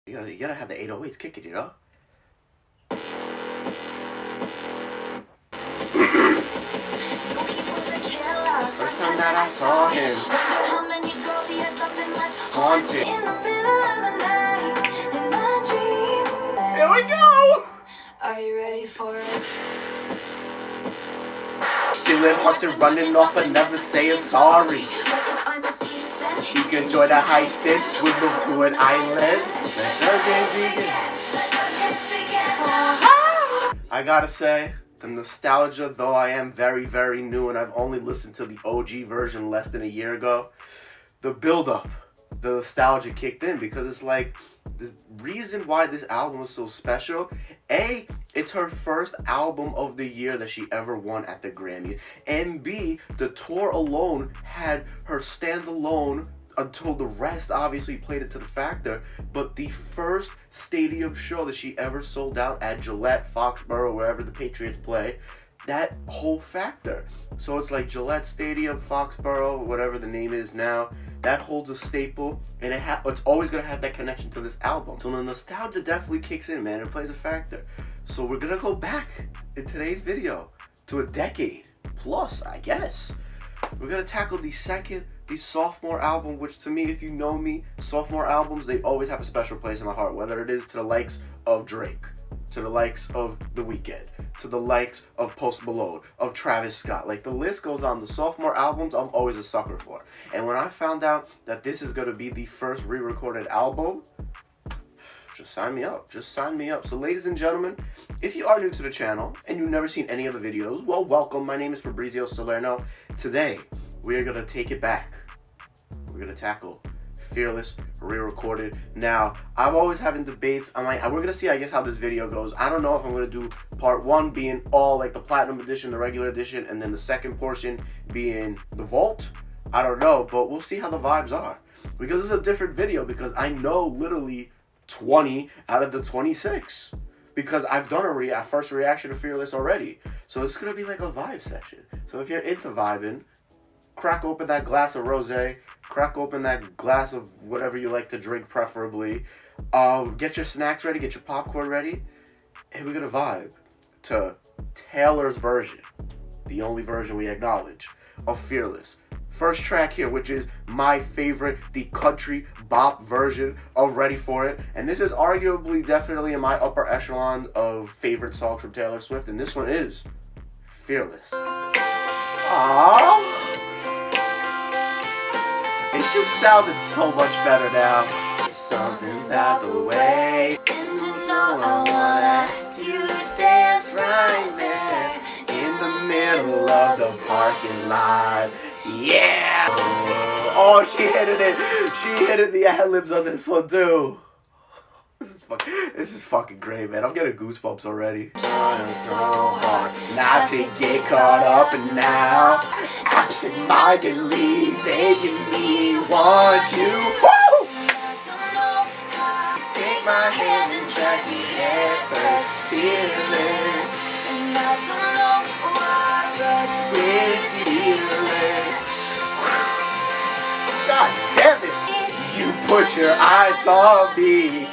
You gotta have the 808s kicking, you know? First time that I saw him, haunted. In the middle of the night, in my dreams. Here we go! Are you ready for it? Stealing hearts and running off but never saying sorry. You can enjoy the heist and we move to an island. I gotta say, the nostalgia, though I am very, very new and I've only listened to the OG version less than a year ago, the build-up, the nostalgia kicked in because it's like, the reason why this album was so special, A, it's her first album of the year that she ever won at the Grammys, and B, the tour alone had her standalone until the rest obviously played it to the factor, but the first stadium show that she ever sold out at Gillette, Foxborough, wherever the Patriots play, that whole factor. So it's like Gillette Stadium, Foxborough, whatever the name is now, that holds a staple, and it's always going to have that connection to this album. So the nostalgia definitely kicks in, man. It plays a factor. So we're going to go back in today's video to a decade plus, I guess. We're going to tackle the Sophomore album, which to me, if you know me, Sophomore albums, they always have a special place in my heart, whether it is to the likes of Drake, to the likes of The Weeknd, to the likes of Post Malone, of Travis Scott. Like, the list goes on. The Sophomore albums, I'm always a sucker for. And when I found out that this is going to be the first re-recorded album, just sign me up. Just sign me up. So, ladies and gentlemen, if you are new to the channel and you've never seen any of the videos, well, welcome. My name is Fabrizio Salerno. Today, we are going to take it back. We're going to tackle Fearless re-recorded. Now, I'm always having debates. We're going to see, I guess, how this video goes. I don't know if I'm going to do part one being all like the Platinum Edition, the regular edition, and then the second portion being the Vault. I don't know, but we'll see how the vibes are. Because it's a different video, because I know literally 20 out of the 26. Because I've done a first reaction to Fearless already. So it's going to be like a vibe session. So if you're into vibing, crack open that glass of rosé, crack open that glass of whatever you like to drink preferably, get your snacks ready, get your popcorn ready, and we're going to vibe to Taylor's version, the only version we acknowledge, of Fearless. First track here, which is my favorite, the country bop version of Ready For It. And this is arguably definitely in my upper echelon of favorite songs from Taylor Swift, and this one is Fearless. Aww. It just sounded so much better now. It's something about the way. And you know I wanna ask you to dance right there in the middle of the parking lot. Yeah! Oh, she hit it. She hit the ad-libs on this one too. This is fucking great, man. I'm getting goosebumps already. Trying so hard not to get caught up and now absent-mindedly making me want you. Woo! Take my hand and drag me head first, fearless. And I don't know why, but we're fearless. God damn it! You put your eyes on me.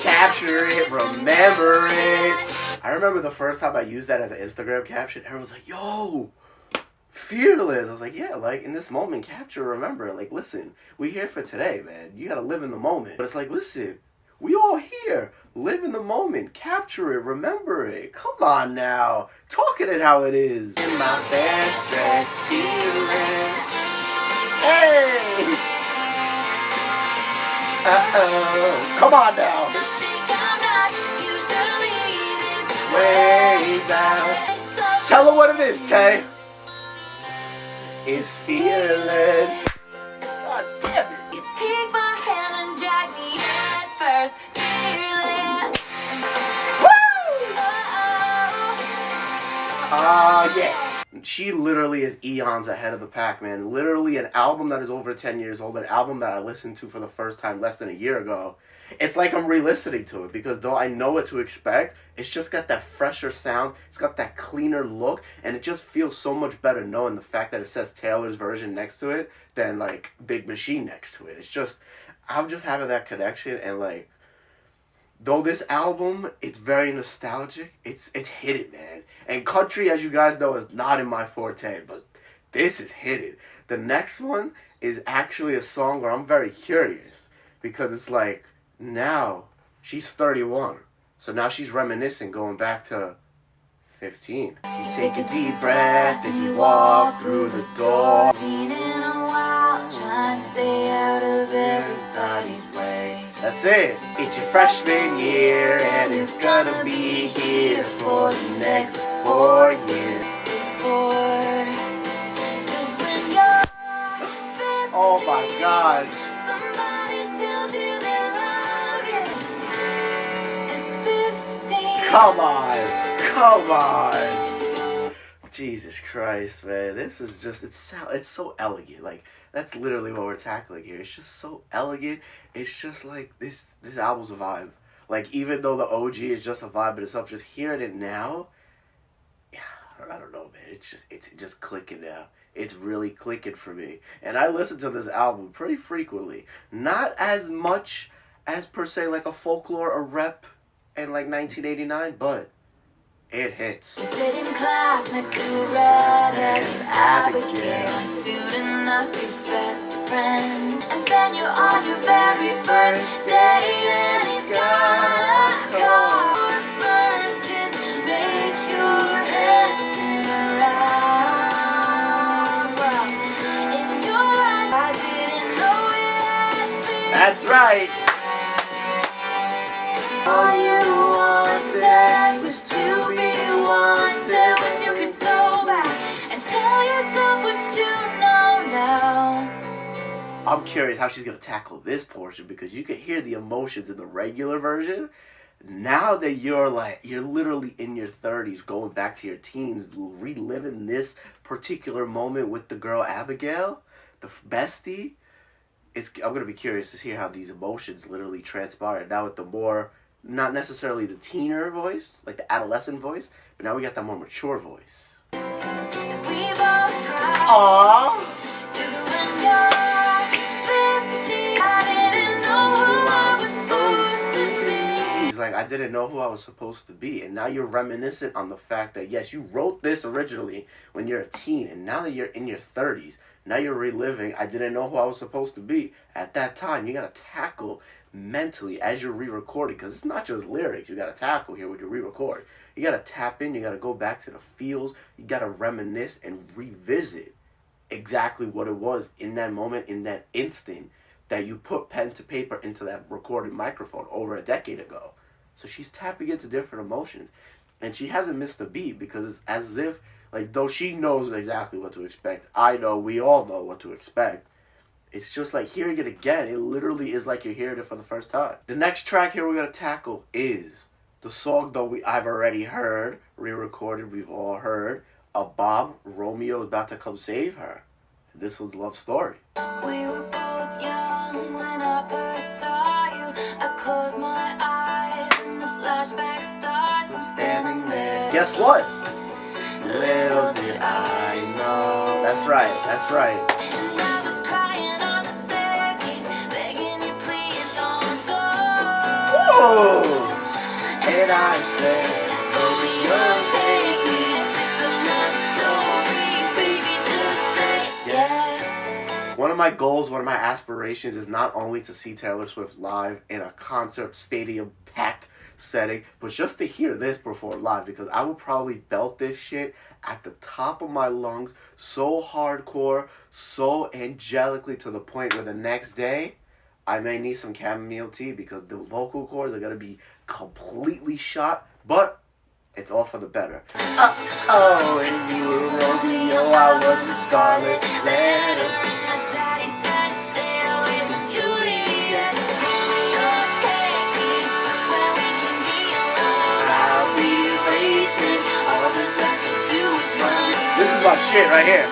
Capture it, remember it. I remember the first time I used that as an Instagram caption, everyone was like, yo, Fearless. I was like, yeah, like, in this moment, capture, remember it. Like, listen, we here for today, man. You gotta live in the moment. But it's like, listen, we all here. Live in the moment. Capture it, remember it. Come on now. Talk it how it is. In my best dress, fearless. Hey! Uh-oh. Come on now. Way down. Tell her what it is, Tay. It's Fearless. God damn it. You take my hand and drag me head first. Fearless. Woo! Yeah. She literally is eons ahead of the pack, man. Literally an album that is over 10 years old, an album that I listened to for the first time less than a year ago. It's like I'm re-listening to it because though I know what to expect, it's just got that fresher sound, it's got that cleaner look, and it just feels so much better knowing the fact that it says Taylor's version next to it than like Big Machine next to it. It's just, I'm just having that connection, and like, though this album, it's very nostalgic. It's hidden, man. And country, as you guys know, is not in my forte, but this is hidden. The next one is actually a song where I'm very curious because it's like now she's 31, so now she's reminiscing, going back to 15. You take a deep breath and you walk through the door. Seen in a while, trying to stay out of everybody's way. That's it. It's your freshman year and it's gonna be here for the next 4 years. Oh my God. Somebody tells you they love you. And 15. Come on. Jesus Christ, man. This is just, it's so elegant. Like, that's literally what we're tackling here. It's just so elegant. It's just like, this album's a vibe. Like, even though the OG is just a vibe in itself, just hearing it now, yeah, I don't know, man. It's just clicking now. It's really clicking for me. And I listen to this album pretty frequently. Not as much as, per se, like a folklore or rep in, like, 1989, but it hits. You sit in class next to a redhead Abigail, suiting up your best friend. And then you're on your very first day and he's got a car. Your first kiss makes your head spin around. In your life, I didn't know it. That's right. All you wanted was to be wanted. Wish you could go back and tell yourself what you know now. I'm curious how she's gonna tackle this portion because you can hear the emotions in the regular version. Now that you're literally in your 30s, going back to your teens, reliving this particular moment with the girl Abigail, the bestie. I'm gonna be curious to hear how these emotions literally transpire now with the more, not necessarily the teener voice, like the adolescent voice, but now we got that more mature voice. Aww. He's like, I didn't know who I was supposed to be. And now you're reminiscent on the fact that, yes, you wrote this originally when you're a teen, and now that you're in your 30s, now you're reliving, I didn't know who I was supposed to be at that time. You got to tackle mentally as you're re-recording, because it's not just lyrics you got to tackle here when you re-record. You got to tap in, you got to go back to the feels, you got to reminisce and revisit exactly what it was in that moment, in that instant that you put pen to paper into that recorded microphone over a decade ago. So she's tapping into different emotions, and she hasn't missed a beat because it's as if, like, though she knows exactly what to expect, I know, we all know what to expect. It's just like hearing it again. It literally is like you're hearing it for the first time. The next track here we're going to tackle is the song though I've already heard, re-recorded, we've all heard, a Bob, Romeo About to Come Save Her. This was Love Story. We were both young when I first saw you. I closed my eyes and the flashback starts. I'm standing there. Guess what? Little did I know. That's right, that's right. And I said, baby, you'll take me. It's a love story, baby, just say yes. One of my goals, one of my aspirations is not only to see Taylor Swift live in a concert stadium packed setting, but just to hear this performed live, because I would probably belt this shit at the top of my lungs, so hardcore, so angelically, to the point where the next day I may need some chamomile tea because the vocal cords are going to be completely shot, but it's all for the better. Oh, if you were Romeo, I was a scarlet letter. My daddy said stay away from Juliet. Romeo, take me somewhere we can be alone. I'll be waiting, all there's left to do is run. This is my shit right here.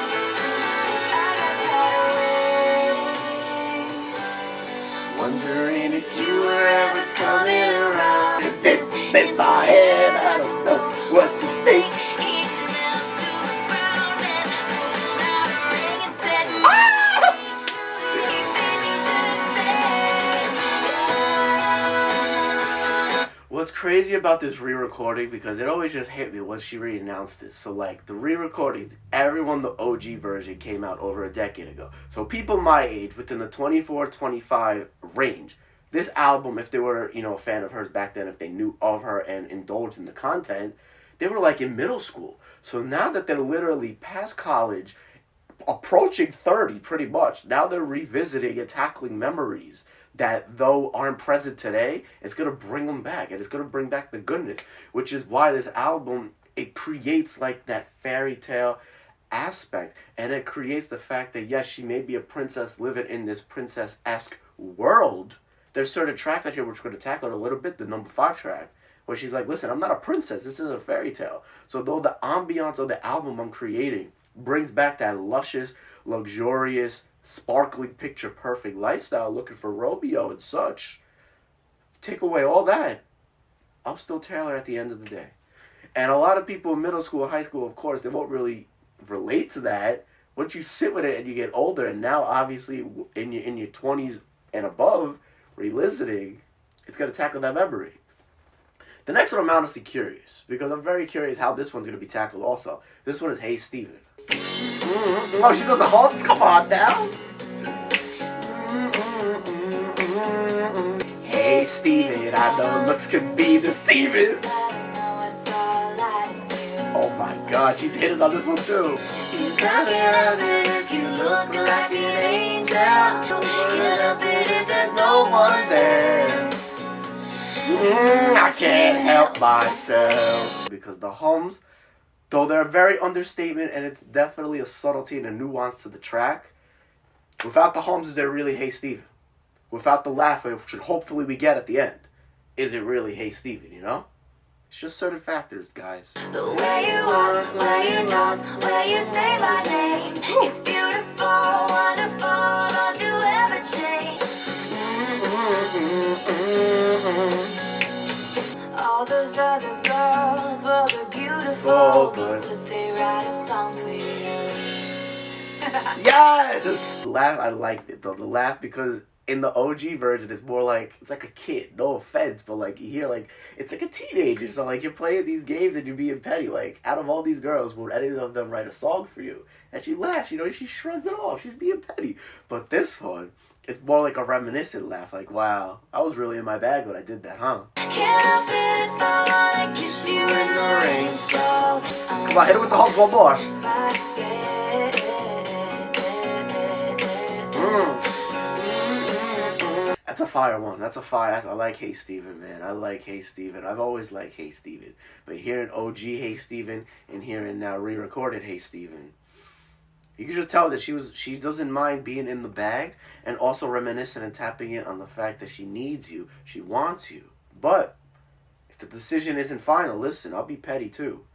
Wondering if you were ever coming around. Cause this in my head, I don't know what to think. What's crazy about this re-recording, because it always just hit me once she re-announced this. So, like, the re-recordings, everyone, the OG version came out over a decade ago. So people my age, within the 24, 25 range, this album, if they were, you know, a fan of hers back then, if they knew of her and indulged in the content, they were, like, in middle school. So now that they're literally past college, approaching 30 pretty much, now they're revisiting and tackling memories that, though aren't present today, it's going to bring them back, and it's going to bring back the goodness, which is why this album, it creates like that fairy tale aspect, and it creates the fact that yes, she may be a princess living in this princess-esque world. There's certain tracks out here which we're going to tackle in a little bit, the number 5 track, where she's like, listen, I'm not a princess, this is a fairy tale. So though the ambiance of the album I'm creating brings back that luscious, luxurious, sparkling, picture perfect lifestyle, looking for Romeo and such, take away all that, I'm still Taylor at the end of the day. And a lot of people in middle school, high school, of course, they won't really relate to that. Once you sit with it and you get older, and now obviously in your 20s and above, revisiting, it's going to tackle that memory. The next one I'm honestly curious, because I'm very curious how this one's going to be tackled also. This one is Hey Steven. Oh, she does the horns? Come on now. Hey Steven, I know looks can be deceiving. Oh my god, she's hitting on this one too. He's looking up it if you look like an angel. Can't help it if there's no one there. I can't help myself. Because the hums, though they're a very understatement, and it's definitely a subtlety and a nuance to the track, without the hums, is there really Hey Steven? Without the laugh, which hopefully we get at the end, is it really Hey Steven, you know? It's just certain factors, guys. The way you walk, way you talk, way you say my name, it's beautiful, wonderful, don't you ever change. All those other girls, well, they're beautiful, but they write a song for you. Yes! The laugh, I liked it though. The laugh, because in the OG version, it's more like, it's like a kid. No offense, but like you hear like, it's like a teenager. So like you're playing these games and you're being petty. Like, out of all these girls, would any of them write a song for you? And she laughs, you know, she shrugged it off. She's being petty. But this one, it's more like a reminiscent laugh. Like, wow, I was really in my bag when I did that, huh? Can't help it if I wanna kiss you in the rain, so Come on, hit it with the hump one more. That's a fire one. That's a fire. I like Hey Steven, man. I like Hey Steven. I've always liked Hey Steven. But hearing OG Hey Steven and hearing now re-recorded Hey Steven, you can just tell that she doesn't mind being in the bag, and also reminiscing and tapping in on the fact that she needs you. She wants you. But if the decision isn't final, listen, I'll be petty too.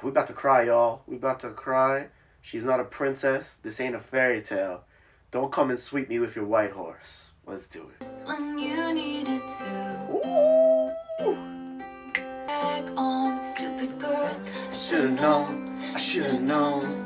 We about to cry, y'all. We about to cry. She's not a princess. This ain't a fairy tale. Don't come and sweep me with your white horse. Let's do it. When you needed to. Ooh. Back on, stupid girl. I Should've known. I should've known.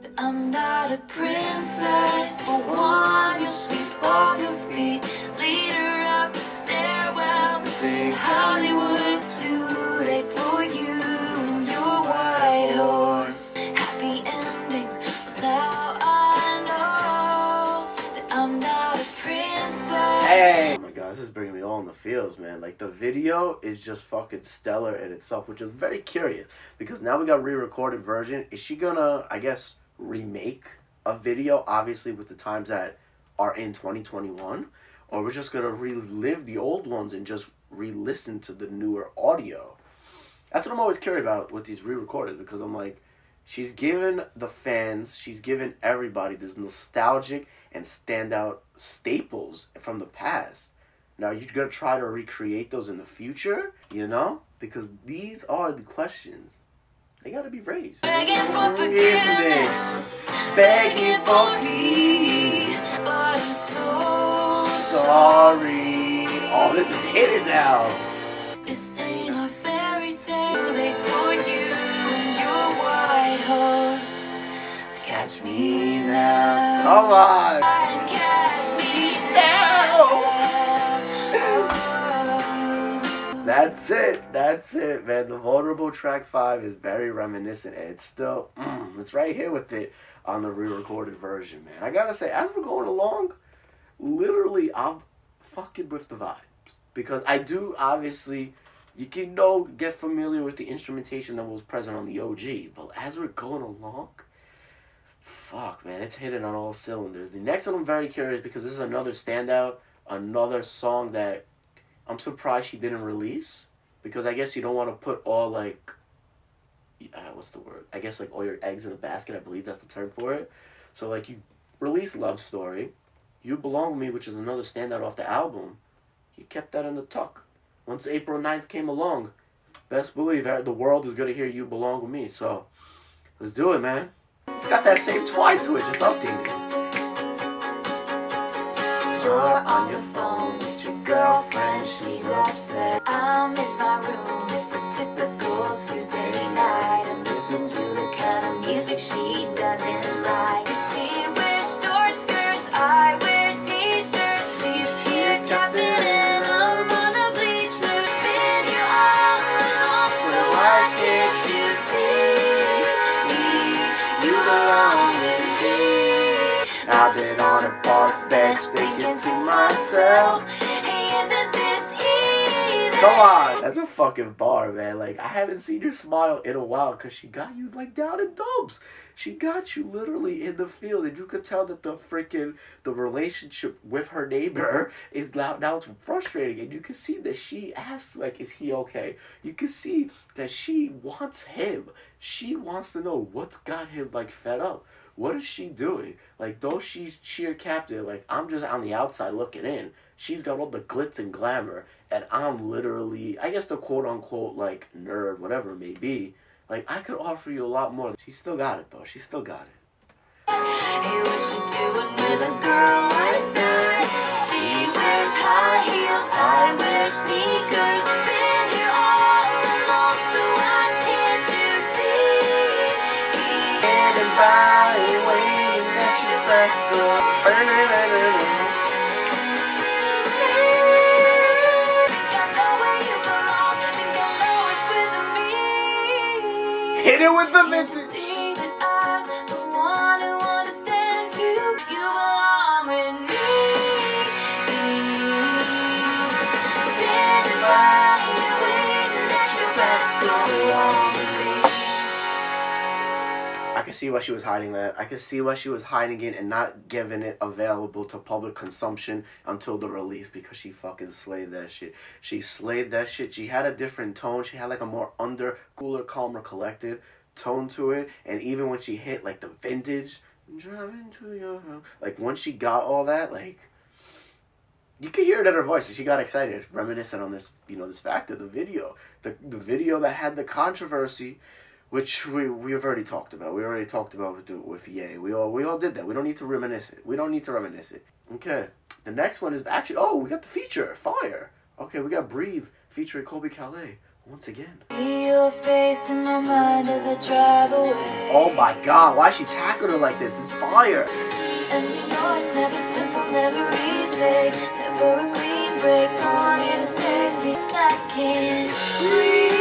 That I'm not a princess. For one, you sweep off your feet. Lead her up the stairwell. This ain't Hollywood. It's too late for you and your white horse. Happy endings, but now I know that I'm not a princess. Hey! Oh my god, this is bringing me all in the feels, man. Like, the video is just fucking stellar in itself, which is very curious. Because now we got a re-recorded version. Is she gonna, I guess, remake a video, obviously, with the times that are in 2021? Or we're just gonna relive the old ones and just re-listen to the newer audio? That's what I'm always curious about with these re-recorded, because I'm like, she's given the fans, she's given everybody this nostalgic and standout staples from the past. Now, you're going to try to recreate those in the future, you know? Because these are the questions. They got to be raised. Begging for forgiveness, Begging for peace. but I'm so Sorry. Oh, this is hitting now. This ain't our fairy tale. Too late for you and your white horse to catch me now. Come on. And catch me Now. That's it, man. The Vulnerable track 5 is very reminiscent, and it's still, it's right here with it on the re-recorded version, man. I gotta say, as we're going along, literally, I'm fucking with the vibes. Because I do, obviously, you can get familiar with the instrumentation that was present on the OG, but as we're going along, fuck, man, it's hitting on all cylinders. The next one I'm very curious because this is another standout, another song that I'm surprised she didn't release, because I guess you don't want to put all, like, what's the word? I guess, like, all your eggs in a basket, I believe that's the term for it. So, like, you release Love Story, You Belong With Me, which is another standout off the album, you kept that in the tuck. Once April 9th came along, best believe the world is going to hear You Belong With Me. So, let's do it, man. It's got that same twine to it, just updated. You're on your phone with your girlfriend, she's upset. I'm in my room, it's a typical Tuesday night. I'm listening to the kind of music she doesn't like. She wears short skirts, I wear t-shirts. She's cheer captain and I'm on the bleachers. Been here all along, so why can't you see? You belong with me. I've been on a park bench thinking to myself, hey, isn't this easy? come on, that's a fucking bar, man. Like, I haven't seen her smile in a while because she got you, like, down in dumps. She got you literally in the field, and you could tell that the relationship with her neighbor is now it's frustrating, and you can see that she asks, like, is he okay? You can see that she wants him. She wants to know what's got him, like, fed up. What is she doing? Like, though she's cheer captain, like, I'm just on the outside looking in. She's got all the glitz and glamour, and I'm literally, I guess the quote-unquote, like, nerd, whatever it may be. Like, I could offer you a lot more. She still got it, though. She still got it. Hey, what you doing with a girl like that? She wears high heels, I wear sneakers. Been here all along, so why can't you see? Standing by, waiting at your back door. Think I know where you belong, think I know it's with me. Hit it with the Can't you vintage. see that I'm the one who understands you? You belong with me. Standing by, waiting at your back door. Belong with me. I can see why she was hiding that. I can see why she was hiding it and not giving it available to public consumption until the release, because she fucking slayed that shit. She slayed that shit. She had a different tone. She had like a more cooler, calmer, collected tone to it. And even when she hit like the vintage, driving to your house, like once she got all that, like you could hear it in her voice. She got excited, reminiscent on this, this fact of the video. The video that had the controversy, which we've already talked about. We already talked about with Yeehaw. We all did that. We don't need to reminisce it. Okay. The next one is actually, we got the feature, Fire. Okay, we got Breathe featuring Colby Calais once again. See your face in my mind as I drive away. Oh my God, why is she tackling her like this? It's Fire. And we know it's never simple, never easy. Never a clean break, no one here to save me. I can't breathe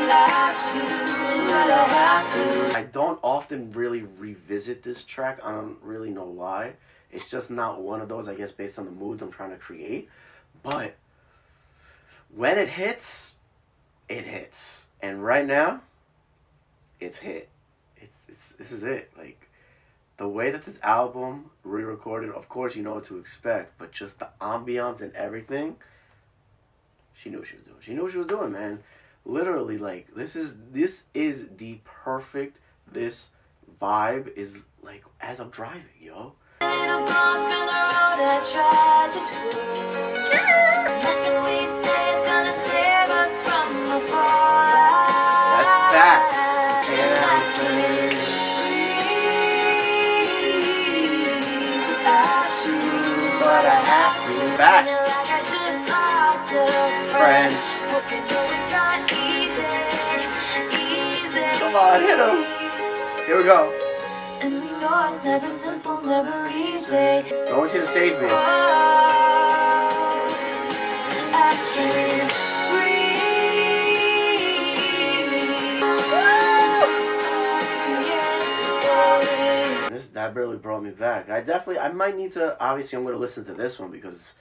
without you, but I have to. I don't often really revisit this track. I don't really know why. It's just not one of those, I guess, based on the moods I'm trying to create. But when it hits, it hits. And right now, it's hit. This is it. Like, the way that this album re-recorded, of course you know what to expect, but just the ambiance and everything, she knew what she was doing. She knew what she was doing, man. Literally, like, this is the perfect, this vibe is, like, as I'm driving, yo. In a bump in the road, I tried to swerve. Nothing we say is gonna save us from the fallout. That's facts. And I can't breathe without you, but I have to. Facts. Feel like I just lost a friend. Hope you know it's not easy. Come on, hit him. Here we go. And we know it's never simple, never easy. No one's here to save me. Oh, can't breathe. That really brought me back. I might need to, obviously I'm going to listen to this one because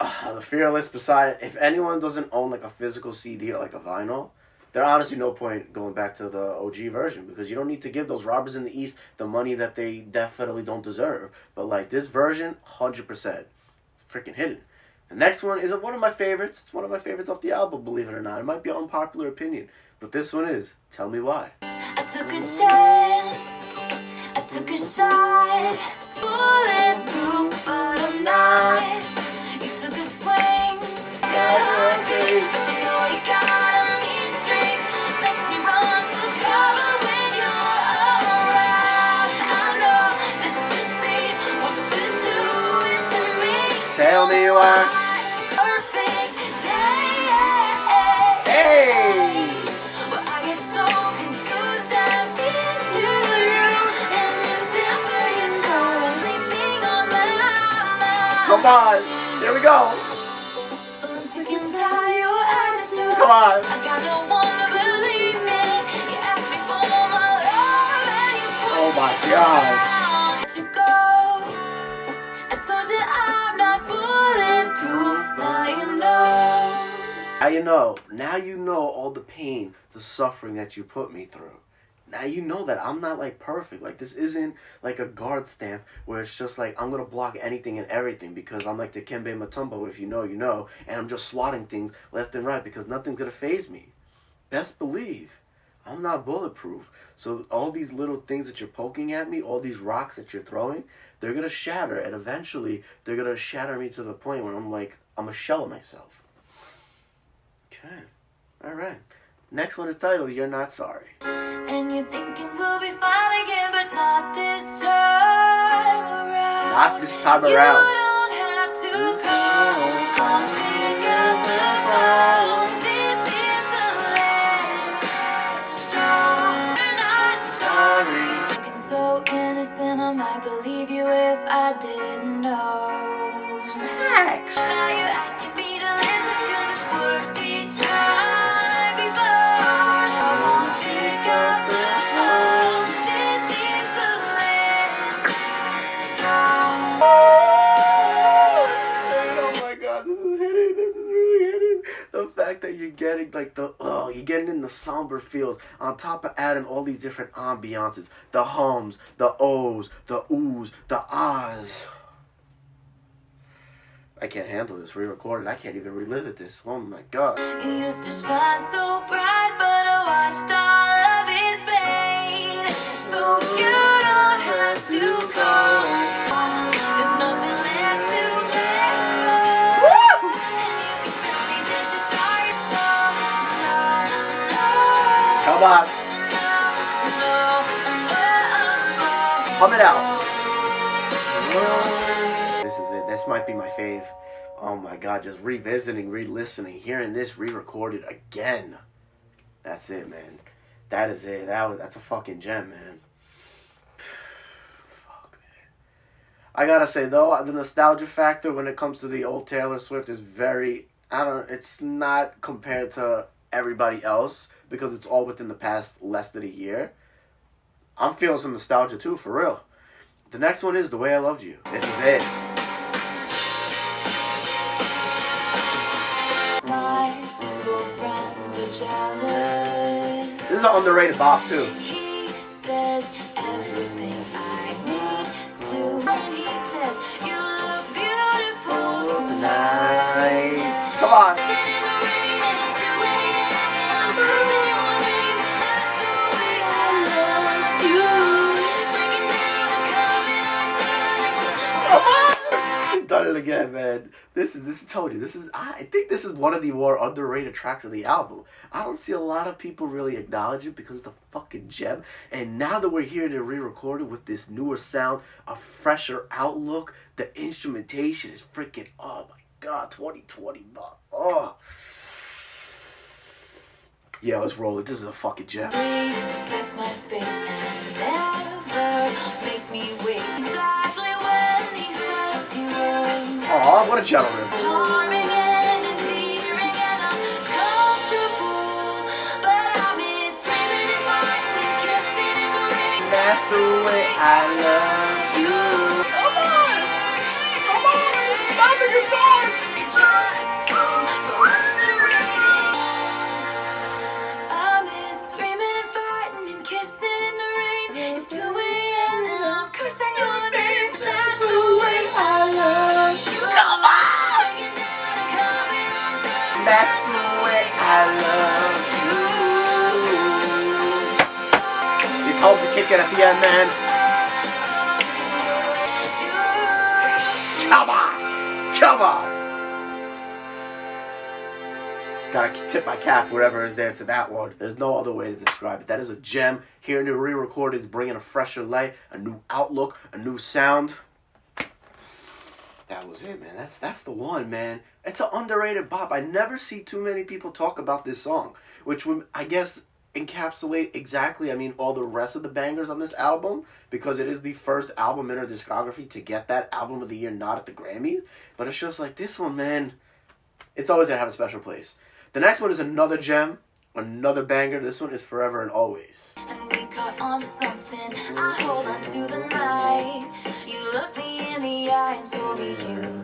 the Fearless, beside, if anyone doesn't own like a physical CD or like a vinyl, there honestly no point going back to the OG version because you don't need to give those robbers in the East the money that they definitely don't deserve. But like this version, 100%. It's freaking hidden. The next one is one of my favorites. It's one of my favorites off the album, believe it or not. It might be an unpopular opinion, but this one is Tell Me Why. I took a chance, I took a shot, bulletproof, but I'm not. You took a swing, got heartbeat, but you know you got a mean string. Makes me run for cover when you're around. I know that you see what you do to me. Tell me why. Perfect day. Hey! Well, I get so confused and these two and then temper is the only thing on my mind. Come on! Here we go! I'm sick and tired of your attitude. Come on! I got no one to believe me. You asked me for my love and you pushed Oh my me God. down. Let you go. I told you I'm not bulletproof. Now you know. Now you know. Now you know all the pain, the suffering that you put me through. Now you know that I'm not like perfect. Like this isn't like a guard stamp where it's just like I'm gonna block anything and everything because I'm like the Kembe Mutombo, if you know, you know, and I'm just swatting things left and right because nothing's gonna faze me. Best believe I'm not bulletproof. So all these little things that you're poking at me, all these rocks that you're throwing, they're gonna shatter, and eventually they're gonna shatter me to the point where I'm like I'm a shell of myself. Okay, all right. Next one is titled "You're Not Sorry." And you're thinking we'll be fine again, but not this time around. Not this time You around. don't have to call on, pick up the phone. This is the last straw. You're not sorry. Looking so innocent, I might believe you if I didn't know. Facts. Now you're asking me to listen 'cause it's worked each time before. I won't pick up the phone. This is the last straw. Oh my God, this is hidden. This is really hidden. The fact that you're getting like you're getting in the somber feels on top of adding all these different ambiances, the hums, the ohs, the oohs, the ahs. I can't handle this re-recorded. I can't even relive this. Oh my God. You used to shine so bright, but I watched all of it fade. So you don't have to call. There's nothing left to blame. Woo! And you can tell me that you're sorry. No. Come on, hum it out. This is it. This might be my fave. Oh my God, just revisiting, re-listening, hearing this re-recorded again. That's it, man. That is it. That's a fucking gem, man. Fuck, man. I gotta say though, the nostalgia factor when it comes to the old Taylor Swift is very, it's not compared to everybody else because it's all within the past less than a year. I'm feeling some nostalgia too, for real. The next one is The Way I Loved You. This is it. My single friends are jealous. This is an underrated bop too. He says everything I need to. And he says you look beautiful tonight. Come on. Sitting in the rain and it's 2 a.m. and I'm kissing you and me. That's the way I loved you. Breaking down and coming undone. You've done it again, man. This is told you. I think this is one of the more underrated tracks of the album. I don't see a lot of people really acknowledge it because it's a fucking gem. And now that we're here to re-record it with this newer sound, a fresher outlook, the instrumentation is freaking, oh my God, 2020, oh. Yeah, let's roll it. This is a fucking gem. He respects my space and never makes me wait exactly when he says he will. Aw, what a gentleman. Charming and indeed That's the way I love you. Come on! Come on! Not the guitar! I'm screaming and fighting and kissing in the rain. It's 2 a.m. and I'm cursing your name. That's the way I love you. Come on! That's the way I love you. These homes are kicking at the end, man. Come on! Come on! Gotta tip my cap, whatever is there to that one. There's no other way to describe it. That is a gem. Hearing the re-recordings, bringing a fresher light, a new outlook, a new sound. That was it, man. That's the one, man. It's an underrated bop. I never see too many people talk about this song, which would, I guess, encapsulate exactly, all the rest of the bangers on this album, because it is the first album in her discography to get that Album of the Year nod at the Grammys. But it's just like this one, man. It's always gonna have a special place. The next one is another gem, another banger. This one is Forever and Always. And we caught on to something. I hold on to the night. You looked me in the eye and told me you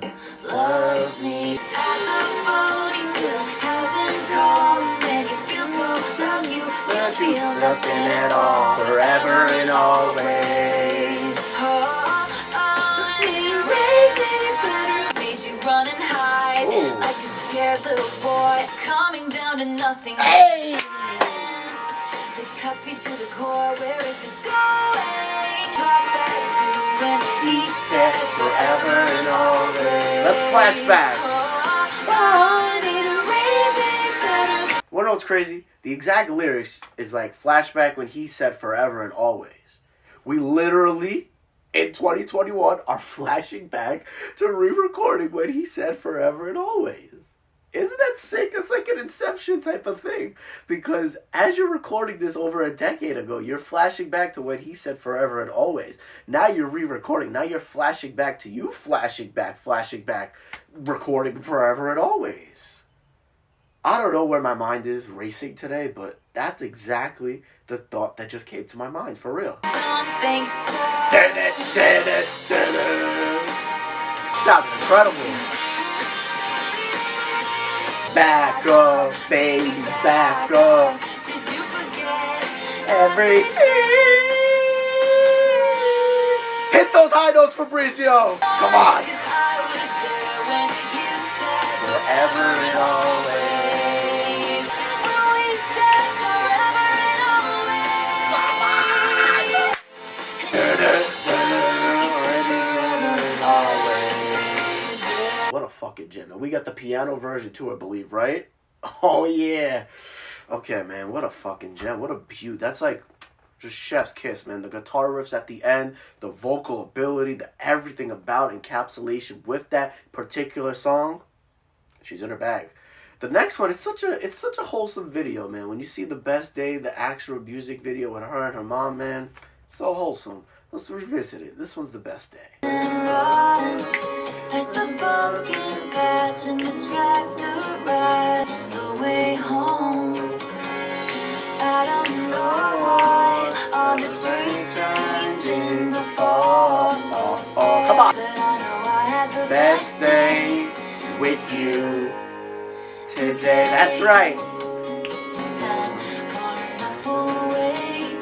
loved me. At the phone, he still hasn't called. And you feel so love you, but feel nothing at all. Forever and always. Oh, need a raising better. Made you run and hide. Ooh. Like a scared little boy. Coming down to nothing. Hey! It cuts me to the core. Where is this going? Flashback to when he said Forever and always. Let's flashback. I need a raising better. Wanna know what's crazy? The exact lyrics is like flashback when he said forever and always. We literally, in 2021, are flashing back to re-recording when he said forever and always. Isn't that sick? It's like an Inception type of thing. Because as you're recording this over a decade ago, you're flashing back to when he said forever and always. Now you're re-recording. Now you're flashing back to you flashing back, recording forever and always. I don't know where my mind is racing today, but that's exactly the thought that just came to my mind, for real. Don't think so. Sounded incredible. Back up, baby, back up. Did you forget? Everything. Hit those high notes, Fabrizio. Come on. 'Cause I was there when you said Forever and always. when we said forever and always. What a fucking gem. And we got the piano version too, I believe, right? Oh, yeah. Okay, man, what a fucking gem. What a beaut. That's like just chef's kiss, man. The guitar riffs at the end, the vocal ability, the everything about encapsulation with that particular song. She's in her bag. The next one, it's such a wholesome video, man. When you see The Best Day, the actual music video with her and her mom, man, so wholesome. Let's revisit it. This one's The Best Day. There's the pumpkin patch and the tractor ride on the way home. I don't know why all the trees change in the fall. Oh, come on. But I know I had the Best day with you today. That's right. time gone enough away,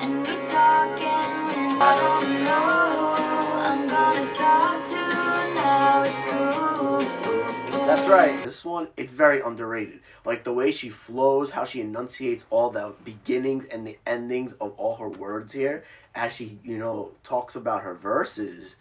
and we talking when I don't know who I'm gonna talk to now. It's cool. That's right. This one, it's very underrated. Like the way she flows, how she enunciates all the beginnings and the endings of all her words here, as she, talks about her verses.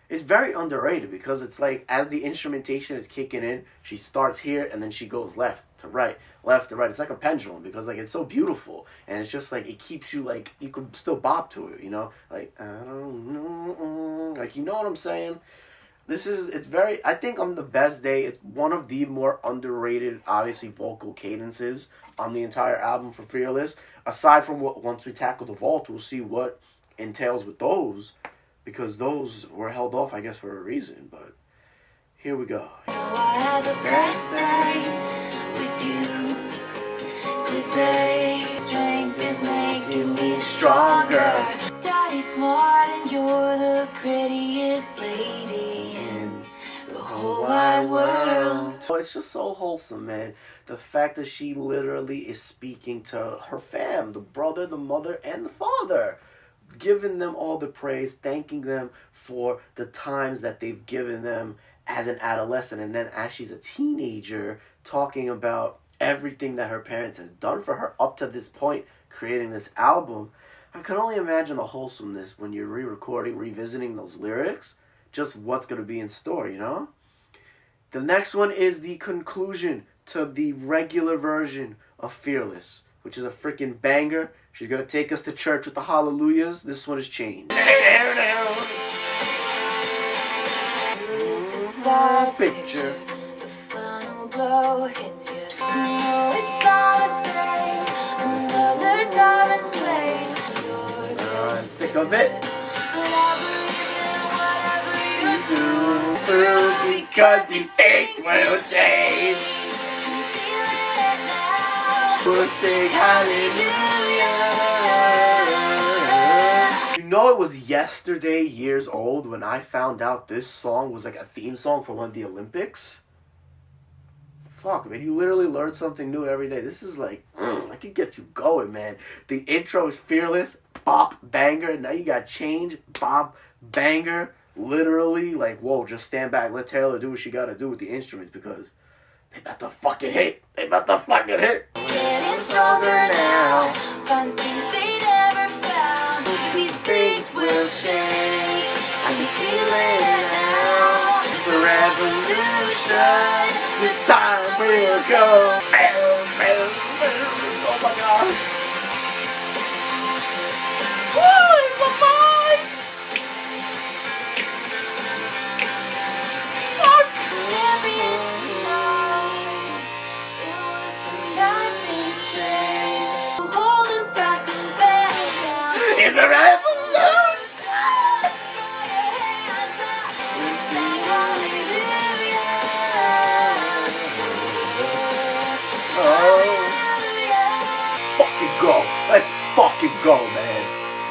It's very underrated because it's like as the instrumentation is kicking in, she starts here and then she goes left to right. It's like a pendulum because like it's so beautiful and it's just like it keeps you like you can still bop to it, like I don't know, like what I'm saying. I think on The Best Day, it's one of the more underrated, obviously, vocal cadences on the entire album for Fearless. Aside from once we tackle the vault, we'll see what entails with those. Because those were held off, I guess, for a reason. But here we go. I had the best day with you today. Strength is making me stronger. prettiest lady in the whole wide world. Oh, it's just so wholesome, man. The fact that she literally is speaking to her fam, the brother, the mother, and the father, giving them all the praise, thanking them for the times that they've given them as an adolescent, and then as she's a teenager, talking about everything that her parents has done for her up to this point, creating this album. I can only imagine the wholesomeness when you're re-recording, revisiting those lyrics, just what's going to be in store, you know? The next one is the conclusion to the regular version of Fearless, which is a freaking banger. She's going to take us to church with the hallelujahs. This one is changed. It's a picture. The final blow hits you. No, it's all the same. Another time and place. I'm sick of it. But I believe in whatever you do. Because these things will change. We'll sing hallelujah. You know, it was yesterday, years old, when I found out this song was like a theme song for one of the Olympics. Fuck, man, you literally learn something new every day. This is like, I can get you going, man. The intro is Fearless, bop, banger. Now you got Change, bop, banger. Literally, like, whoa, just stand back. Let Taylor do what she gotta do with the instruments because they about to fucking hit. They about to fucking hit. Getting stronger now. Find things they never found. These things will change. I can feel it now. It's a revolution. The time will go. Oh my god. Woo, the vibes. Fuck. Champions tonight. It was the night they strayed. Hold us back and back down. It's a revolution. We sing hallelujah. Fucking go. Let's fucking go, man.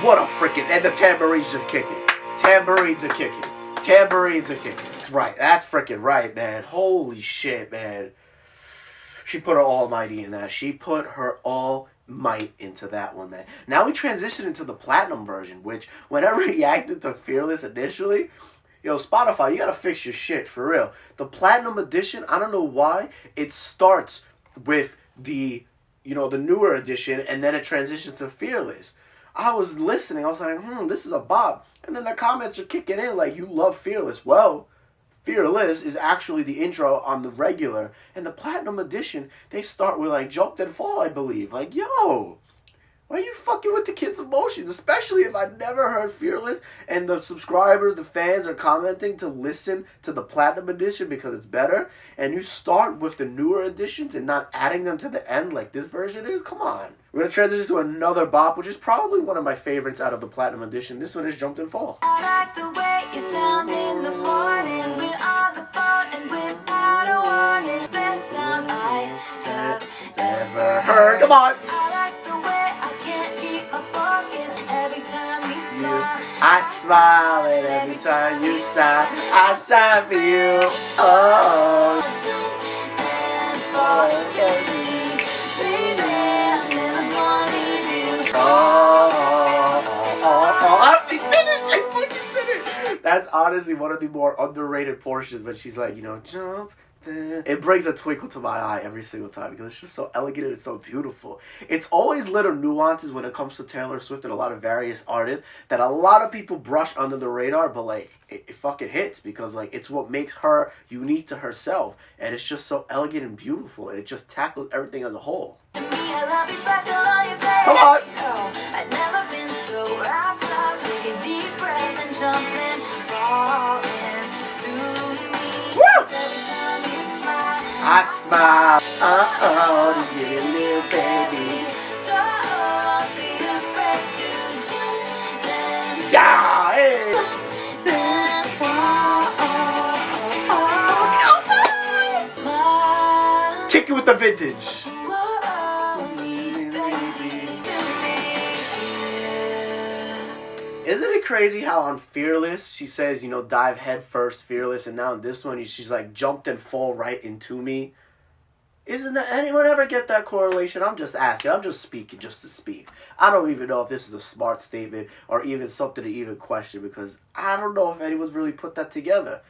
What a freaking... And the tambourines just kicking. Tambourines are kicking. Tambourines are kicking. That's right. That's freaking right, man. Holy shit, man. She put her almighty in that. She put her all might into that one, man. Now we transition into the platinum version, which whenever he acted to Fearless initially... Yo, Spotify, you gotta fix your shit, for real. The platinum edition, I don't know why, it starts with the, you know, the newer edition, and then it transitions to Fearless. I was listening, I was like, this is a bop. And then the comments are kicking in like, you love Fearless. Well, Fearless is actually the intro on the regular. And the platinum edition, they start with like Jump Then Fall, I believe. Like, yo, why are you fucking with the kids' emotions? Especially if I've never heard Fearless and the subscribers, the fans are commenting to listen to the platinum edition because it's better. And you start with the newer editions and not adding them to the end like this version is? Come on. We're going to transition to another bop, which is probably one of my favorites out of the platinum edition. This one is Jump Then Fall. I like the way you sound in the morning. We're on the phone and without a warning. Best sound I have ever heard. Come on. I like the way I can't keep my focus every time you smile. I smile and every time you sigh, I sigh for you. Oh. And fall asleep, baby, I'm never gonna leave you. She did it! She fucking did it! That's honestly one of the more underrated portions when she's like, you know, jump. It brings a twinkle to my eye every single time because it's just so elegant and it's so beautiful. It's always little nuances when it comes to Taylor Swift and a lot of various artists that a lot of people brush under the radar, but like it fucking hits because like it's what makes her unique to herself, and it's just so elegant and beautiful, and it just tackles everything as a whole. To me, I love you, sparkle on your face. Come on. Oh, I've never been so wrapped up. Take a deep breath and jump in, fall into me. Woo! Every time you smile, I smile, to give you a little baby. don't be afraid to jump then Yeah, hey. then fall. Kick it with the vintage. Whoa, me, baby, to me. Isn't it it crazy how on Fearless she says, you know, dive head first, fearless, and now in this one she's like jumped and fall right into me? Isn't that, anyone ever get that correlation? I'm just asking. I'm just speaking just to speak. I don't even know if this is a smart statement or even something to even question, because I don't know if anyone's really put that together.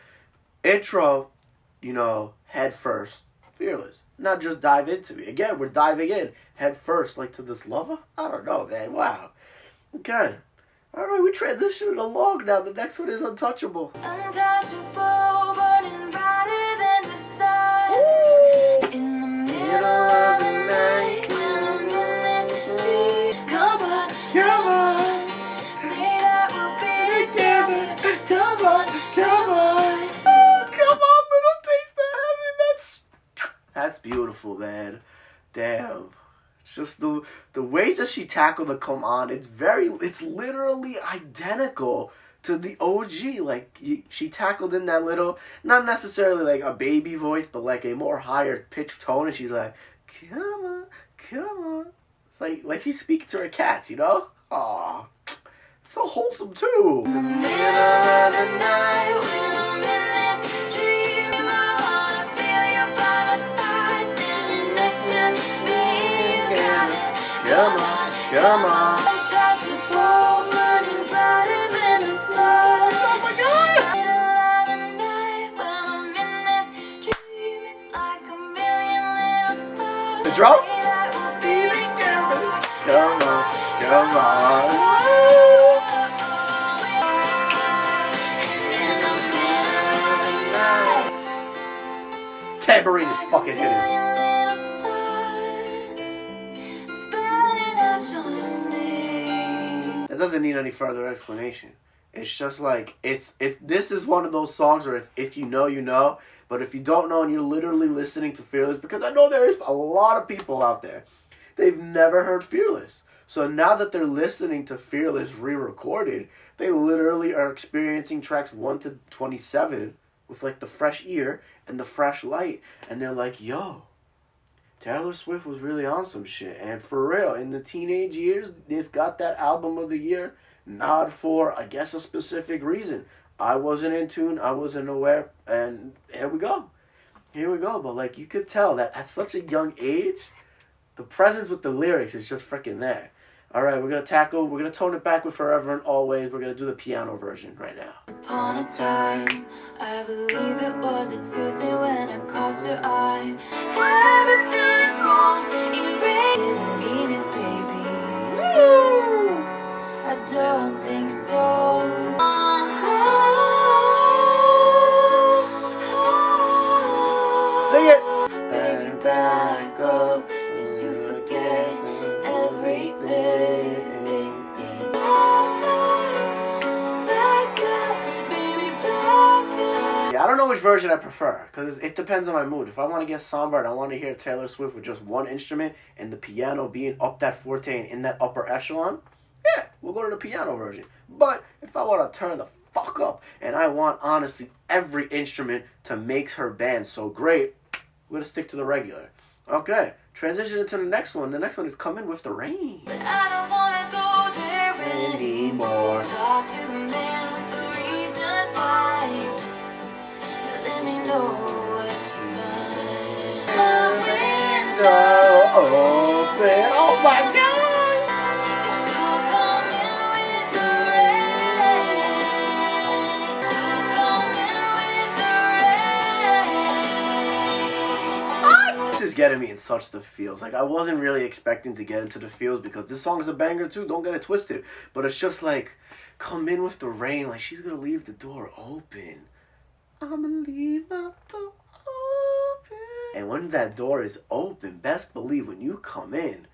Intro, you know, head first, fearless. Not just dive into me. Again, we're diving in head first, like to this lover? I don't know, man. Wow. Okay. All right, we transitioning along now. The next one is Untouchable. Untouchable, burning brighter than the sun. In the middle of the night, when I'm in this dream. Come on, come on. Say that we'll be together. Come on, come on. Oh, come on, little taste of heaven. That's beautiful, man. Damn. It's just the way that she tackled the come on, it's literally identical to the OG. Like, she tackled in that little, not necessarily like a baby voice, but like a more higher pitched tone, and she's like, come on, come on. It's like she's speaking to her cats, you know? Aw, it's so wholesome too. In the middle of the night, when I'm in this dream, I wanna feel you by my side, standing next to me. Come on, come on. Untouchable, burning brighter than the sun. Oh my God! Middle of the night, when I'm in this dream, it's like a million little stars. The drums? Say that we'll be together. Come on, come on. In the middle of the night, Tambourine is fucking hitting. million little stars, spelling out your name. That doesn't need any further explanation. It's just like, this is one of those songs where if you know, you know. But if you don't know and you're literally listening to Fearless, because I know there is a lot of people out there, they've never heard Fearless. So now that they're listening to Fearless re-recorded, they literally are experiencing tracks 1 to 27 with like the fresh ear and the fresh light. And they're like, yo, Taylor Swift was really on some shit. And for real, in the teenage years, it's got that album of the year nod for, I guess, a specific reason. I wasn't in tune, I wasn't aware, and here we go. Here we go. But like, you could tell that at such a young age, the presence with the lyrics is just freaking there. All right, we're going to tone it back with Forever and Always. We're going to do the piano version right now. Upon a time, I believe it was a Tuesday when I caught your eye. Everything is wrong, you didn't mean it, baby. I don't think so. Sing it! Baby, back up, did you forget everything? Back up, baby, back up. Yeah, I don't know which version I prefer, because it depends on my mood. If I want to get somber and I want to hear Taylor Swift with just one instrument and the piano being up that forte and in that upper echelon, yeah, we'll go to the piano version. But if I want to turn the fuck up and I want, honestly, every instrument to make her band so great, we're going to stick to the regular. Okay, transition into the next one. The next one is Coming With the Rain. But I don't wanna go there anymore. Talk to the man with the reasons why. Let me know what you find. My window open. Oh my God! is so coming with the rain. So coming with the rain. This is getting me in such the feels. Like, I wasn't really expecting to get into the feels because this song is a banger too. Don't get it twisted. But it's just like, come in with the rain. Like, she's gonna leave the door open. I'ma leave my door open. And when that door is open, best believe when you come in,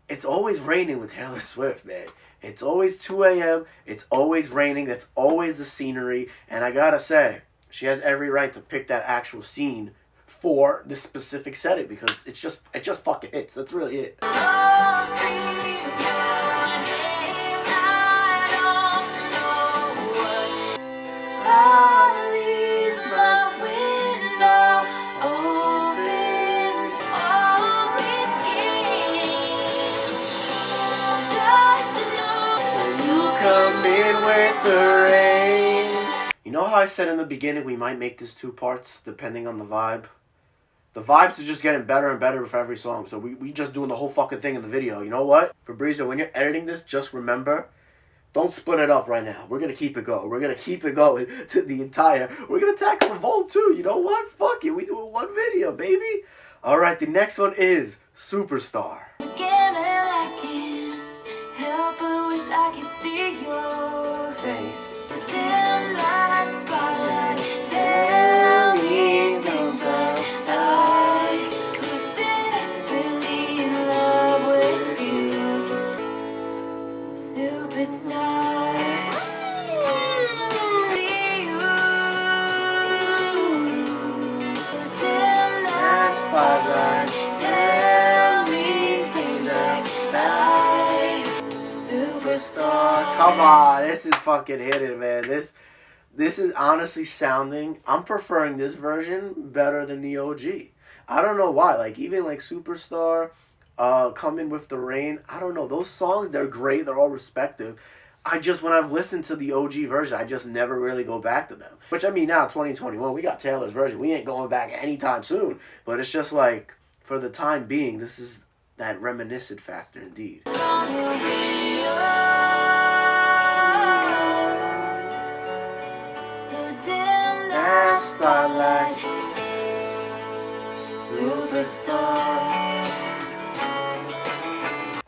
it's always raining with Taylor Swift, man. It's always 2 a.m. It's always raining. That's always the scenery. And I gotta say, she has every right to pick that actual scene for this specific setting because it just fucking hits. That's really it. Oh, scream your name. I don't know what. I'll leave my window open. Always keeps just enough. You come in with the rain. You know how I said in the beginning we might make this 2 parts depending on the vibe? The vibes are just getting better and better for every song. So we just doing the whole fucking thing in the video. You know what? Fabrizio, when you're editing this, just remember, don't split it up right now. We're going to keep it going. We're going to keep it going to the entire... We're going to tackle the Volt too. You know what? Fuck it. We do it 1 video, baby. All right, the next one is Superstar. Again, and I can't help but wish I could see your face. The dim light spotlight, tell me things like I was desperately in love with you. Superstar. Spotlight, tell me things like I. Superstar. Come on, this is fucking hitting, man. This is honestly sounding... I'm preferring this version better than the OG. I don't know why. Like, even like Superstar, Coming with the Rain, I don't know. Those songs, they're great. They're all respective. When I've listened to the OG version, I just never really go back to them. Which, I mean, now, 2021, we got Taylor's version. We ain't going back anytime soon. But it's just like, for the time being, this is that reminiscent factor indeed. Spotlight. Superstar.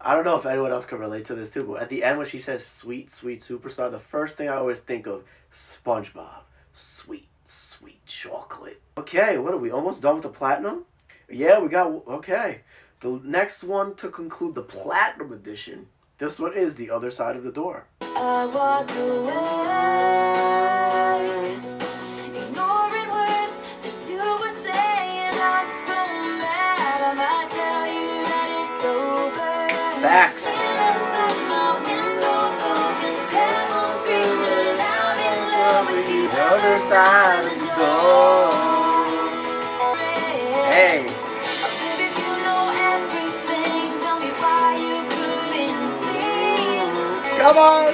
I don't know if anyone else can relate to this too, but at the end when she says sweet, sweet superstar, the first thing I always think of, SpongeBob. Sweet, sweet chocolate. Okay, what are we, almost done with the platinum? Yeah, we got, okay. The next one to conclude the platinum edition, this one is The Other Side of the Door. I walk away, ignoring words that you were saying. I'm so mad, I might tell you that it's over. Facts. The other side of the door. Hey. Come on.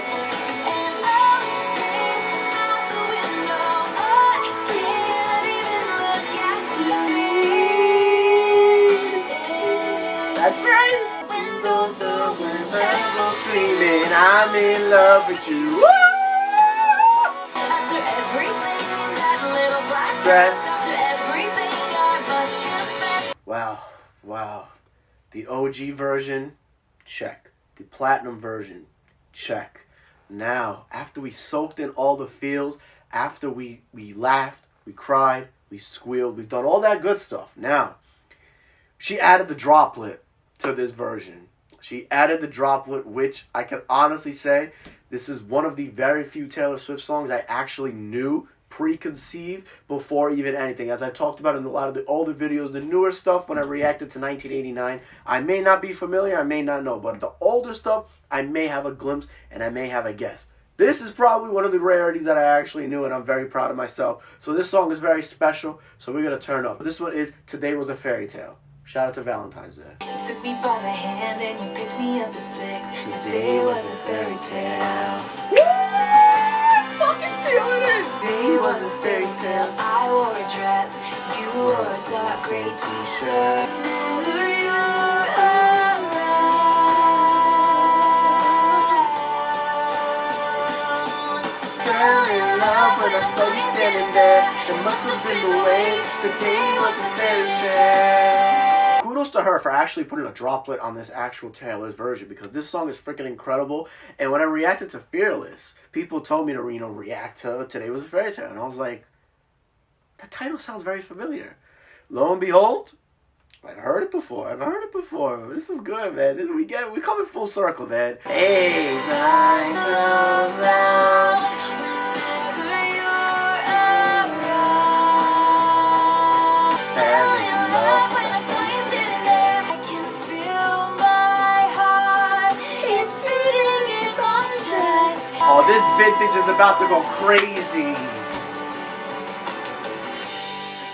That's right. Screaming, I'm in love with you. Woo! After everything in that little black dress. After everything I must confess. Wow. The OG version, check. The platinum version, check. Now, after we soaked in all the feels, after we laughed, we cried, we squealed, we've done all that good stuff. Now, she added the droplet to this version. She added the droplet, which I can honestly say, this is one of the very few Taylor Swift songs I actually knew, preconceived, before even anything. As I talked about in a lot of the older videos, the newer stuff, when I reacted to 1989, I may not be familiar, I may not know, but the older stuff, I may have a glimpse, and I may have a guess. This is probably one of the rarities that I actually knew, and I'm very proud of myself. So this song is very special, so we're going to turn up. This one is Today Was a Fairy Tale. Shout out to Valentine's Day. You took me by the hand and you picked me up at 6. Today was a fairy tale. Woo! Fucking feeling it! Today was a fairy tale. I wore a dress. You wore a dark gray t-shirt. Whenever you're around. Fell in love when I saw you standing there. It must have been the way. Today was a fairy tale. Kudos to her for actually putting a droplet on this actual Taylor's version, because this song is freaking incredible. And when I reacted to Fearless, people told me to, react to Today Was a Fairy Tale. And I was like, that title sounds very familiar. Lo and behold, I've heard it before. This is good, man. We coming full circle, man. Hey, time goes out. Oh, this vintage is about to go crazy.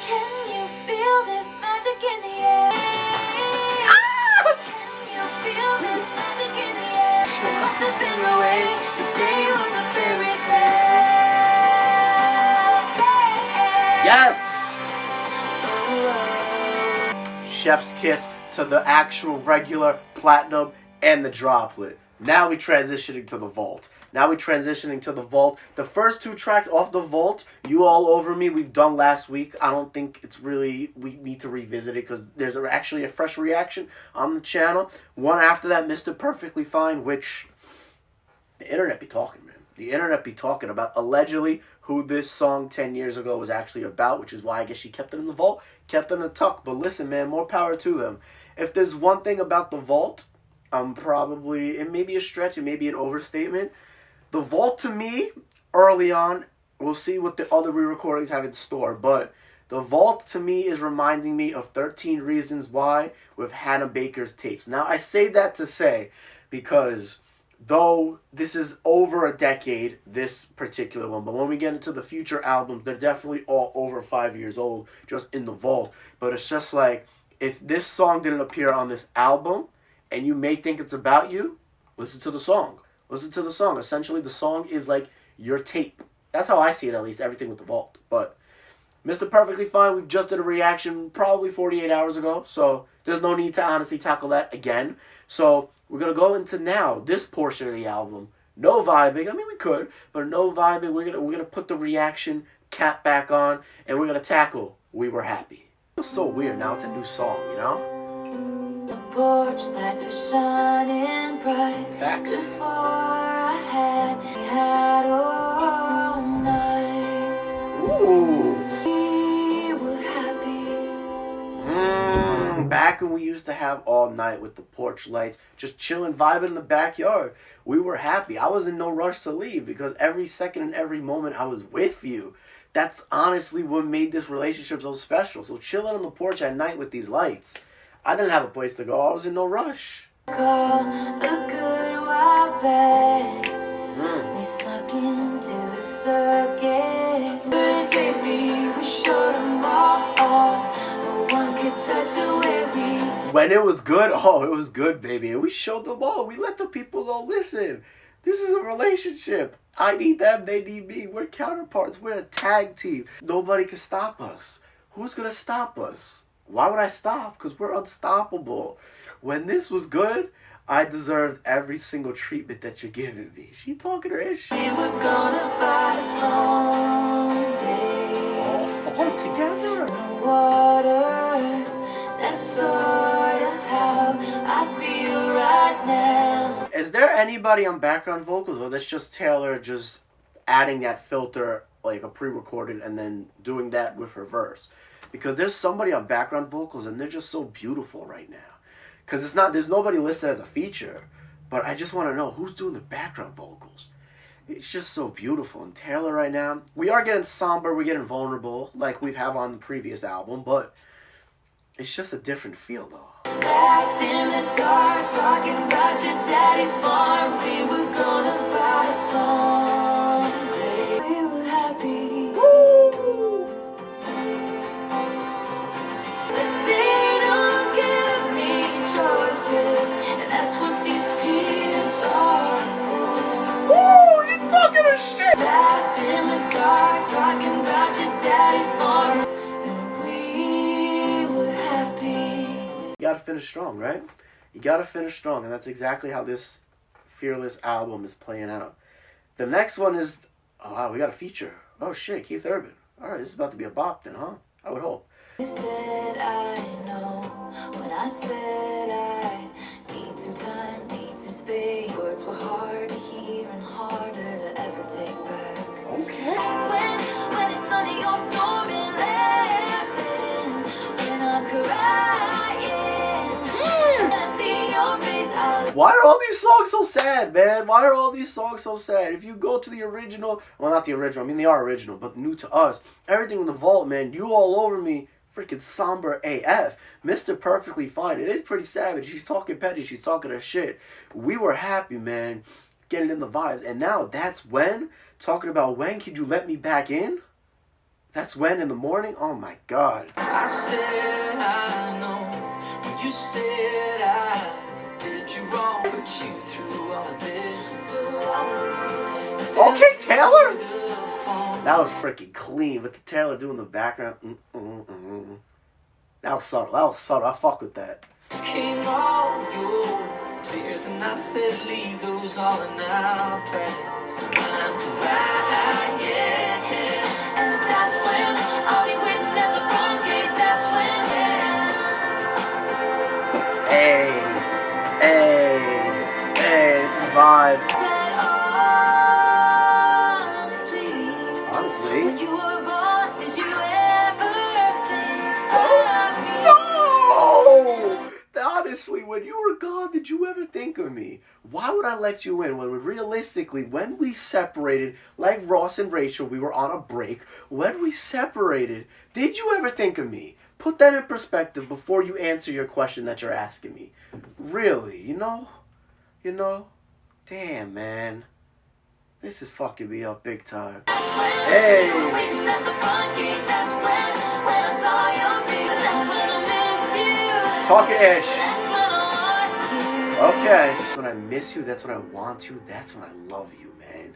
Can you feel this magic in the air? Ah! Can you feel this magic in the air? It must have been the way. Today was a fairy Yes! Chef's kiss to the actual regular platinum and the droplet. Now we transitioning to the vault. The first two tracks off the vault, You All Over Me, we've done last week. I don't think it's really, we need to revisit it because there's actually a fresh reaction on the channel. One after that, Mr. Perfectly Fine, which the internet be talking, man. The internet be talking about allegedly who this song 10 years ago was actually about, which is why I guess she kept it in the vault, kept it in the tuck. But listen, man, more power to them. If there's one thing about the vault, probably, it may be a stretch, it may be an overstatement. The vault to me, early on, we'll see what the other re-recordings have in store, but the vault to me is reminding me of 13 Reasons Why with Hannah Baker's tapes. Now, I say that to say, because though this is over a decade, this particular one, but when we get into the future albums, they're definitely all over 5 years old, just in the vault. But it's just like, if this song didn't appear on this album, and you may think it's about you, listen to the song. Listen to the song. Essentially, the song is like your tape. That's how I see it, at least, everything with the vault. But Mr. Perfectly Fine, we just did a reaction probably 48 hours ago, so there's no need to honestly tackle that again. So we're going to go into now this portion of the album. No vibing. I mean, we could, but no vibing. We're gonna put the reaction cap back on, and we're going to tackle We Were Happy. It's so weird. Now it's a new song, you know? The porch lights were shining bright. Facts. Before I had all night. Ooh. We were happy. Back when we used to have all night with the porch lights, just chilling, vibing in the backyard. We were happy. I was in no rush to leave because every second and every moment I was with you. That's honestly what made this relationship so special. So chilling on the porch at night with these lights. I didn't have a place to go. I was in no rush. Call a good while back. We snuck into the circus. But baby, we showed them all. No one could touch the way we. When it was good, oh, it was good, baby. And we showed them all. We let the people know, listen, this is a relationship. I need them, they need me. We're counterparts. We're a tag team. Nobody can stop us. Who's going to stop us? Why would I stop? Because we're unstoppable. When this was good, I deserved every single treatment that you're giving me. She talking her ish. We were gonna buy someday. All fall together. The water, that's sort of how I feel right now. Is there anybody on background vocals, or that's just Taylor just adding that filter, like a pre-recorded, and then doing that with her verse? Because there's somebody on background vocals, and they're just so beautiful right now. Because it's not, there's nobody listed as a feature, but I just want to know who's doing the background vocals. It's just so beautiful. And Taylor right now, we are getting somber, we're getting vulnerable, like we've had on the previous album, but it's just a different feel, though. Left in the dark, talking about your daddy's farm. We were gonna buy someday. We were happy. Woo! But they don't give me choices, and that's what these tears are for. Woo! You talking a shit! Left in the dark, talking about your daddy's farm. You gotta finish strong, right? You gotta finish strong, and that's exactly how this Fearless album is playing out. The next one is, oh wow, we got a feature. Oh shit, Keith Urban. Alright, this is about to be a bop then, huh? I would hope. You said I know, when I said I need some time, need some space. Words were hard to hear and harder to ever take back. Okay. That's when it's sunny or storming, laughing, when I'm crying. Why are all these songs so sad, man? Why are all these songs so sad? If you go to the original, well, not the original, I mean, they are original, but new to us, everything in the vault, man, You All Over Me, freaking somber AF. Mr. Perfectly Fine, it is pretty savage. She's talking petty, she's talking her shit. We Were Happy, man, getting in the vibes. And now, that's when, talking about when could you let me back in? That's when, in the morning? Oh my god. I said I know, when you said I did you wrong, put you through all of this. Okay, Taylor. That was freaking clean with the Taylor doing the background. That was subtle. That was subtle. I fuck with that. Came all your tears and I said leave those all in our past. When I'm crying, yeah. And that's when I'll be waiting at the front gate. That's when, Hey, this is vibe. said honestly, when you were gone, did you ever think of me? No! Honestly, when you were gone, did you ever think of me? Why would I let you in when realistically, when we separated, like Ross and Rachel, we were on a break. When we separated, did you ever think of me? Put that in perspective before you answer your question that you're asking me. Really, you know? Damn, man. This is fucking me up big time. Hey! Talking ish. Okay. When I miss you, that's when I want you, that's when I love you, man.